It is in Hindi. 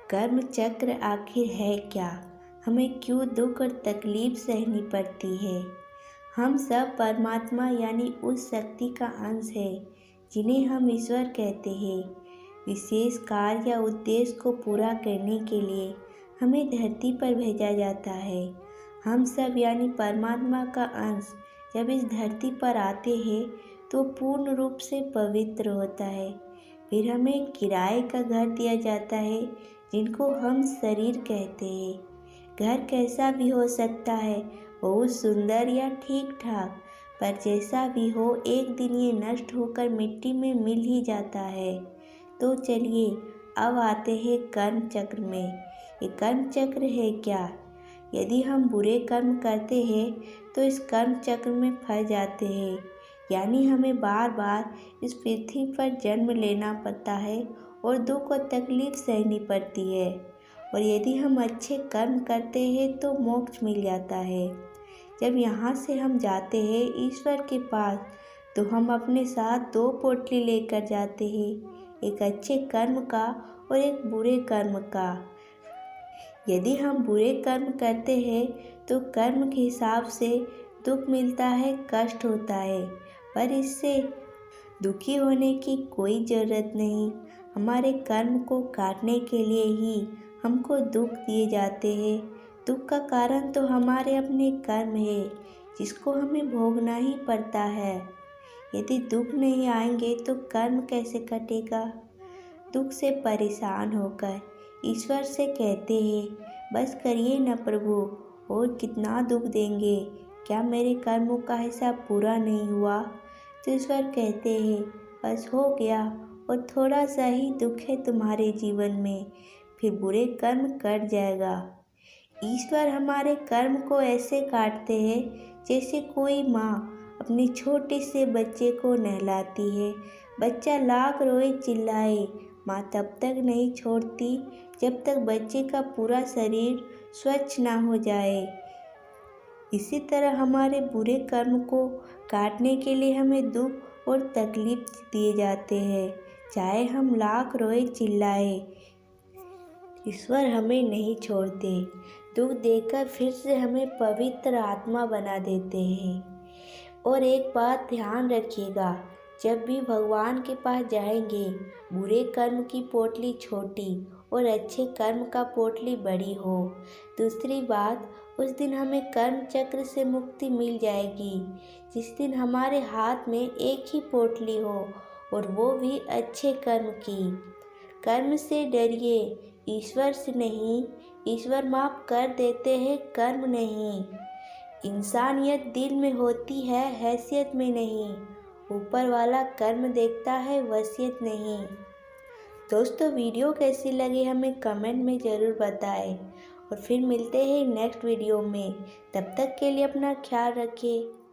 कर्म चक्र आखिर है क्या? हमें क्यों दुख और तकलीफ सहनी पड़ती है? हम सब परमात्मा यानी उस शक्ति का अंश है जिन्हें हम ईश्वर कहते हैं। विशेष कार्य या उद्देश्य को पूरा करने के लिए हमें धरती पर भेजा जाता है। हम सब यानी परमात्मा का अंश जब इस धरती पर आते हैं तो पूर्ण रूप से पवित्र होता है। फिर हमें किराए का घर दिया जाता है जिनको हम शरीर कहते हैं। घर कैसा भी हो सकता है, बहुत सुंदर या ठीक ठाक, पर जैसा भी हो एक दिन ये नष्ट होकर मिट्टी में मिल ही जाता है। तो चलिए अब आते हैं कर्म चक्र में। ये कर्म चक्र है क्या? यदि हम बुरे कर्म करते हैं तो इस कर्म चक्र में फंस जाते हैं, यानी हमें बार बार इस पृथ्वी पर जन्म लेना पड़ता है और दुख और तकलीफ सहनी पड़ती है। और यदि हम अच्छे कर्म करते हैं तो मोक्ष मिल जाता है। जब यहाँ से हम जाते हैं ईश्वर के पास तो हम अपने साथ दो पोटली लेकर जाते हैं, एक अच्छे कर्म का और एक बुरे कर्म का। यदि हम बुरे कर्म करते हैं तो कर्म के हिसाब से दुख मिलता है, कष्ट होता है, पर इससे दुखी होने की कोई ज़रूरत नहीं। हमारे कर्म को काटने के लिए ही हमको दुख दिए जाते हैं। दुख का कारण तो हमारे अपने कर्म है जिसको हमें भोगना ही पड़ता है। यदि दुख नहीं आएंगे तो कर्म कैसे कटेगा? दुख से परेशान होकर ईश्वर से कहते हैं, बस करिए न प्रभु, और कितना दुख देंगे? क्या मेरे कर्मों का हिसाब पूरा नहीं हुआ? तो ईश्वर कहते हैं, बस हो गया, और थोड़ा सा ही दुख है तुम्हारे जीवन में, फिर बुरे कर्म कट जाएगा। ईश्वर हमारे कर्म को ऐसे काटते हैं जैसे कोई माँ अपने छोटे से बच्चे को नहलाती है। बच्चा लाख रोए चिल्लाए, माँ तब तक नहीं छोड़ती जब तक बच्चे का पूरा शरीर स्वच्छ ना हो जाए। इसी तरह हमारे बुरे कर्म को काटने के लिए हमें दुख और तकलीफ दिए जाते हैं, चाहे हम लाख रोए चिल्लाए, ईश्वर हमें नहीं छोड़ते। दुख देकर फिर से हमें पवित्र आत्मा बना देते हैं। और एक बात ध्यान रखिएगा, जब भी भगवान के पास जाएंगे, बुरे कर्म की पोटली छोटी और अच्छे कर्म का पोटली बड़ी हो। दूसरी बात, उस दिन हमें कर्म चक्र से मुक्ति मिल जाएगी, जिस दिन हमारे हाथ में एक ही पोटली हो, और वो भी अच्छे कर्म की। कर्म से डरिए, ईश्वर से नहीं। ईश्वर माफ़ कर देते हैं, कर्म नहीं। इंसानियत दिल में होती है, हैसियत में नहीं। ऊपर वाला कर्म देखता है, वसीयत नहीं। दोस्तों, वीडियो कैसी लगी हमें कमेंट में ज़रूर बताएं, और फिर मिलते हैं नेक्स्ट वीडियो में। तब तक के लिए अपना ख्याल रखें।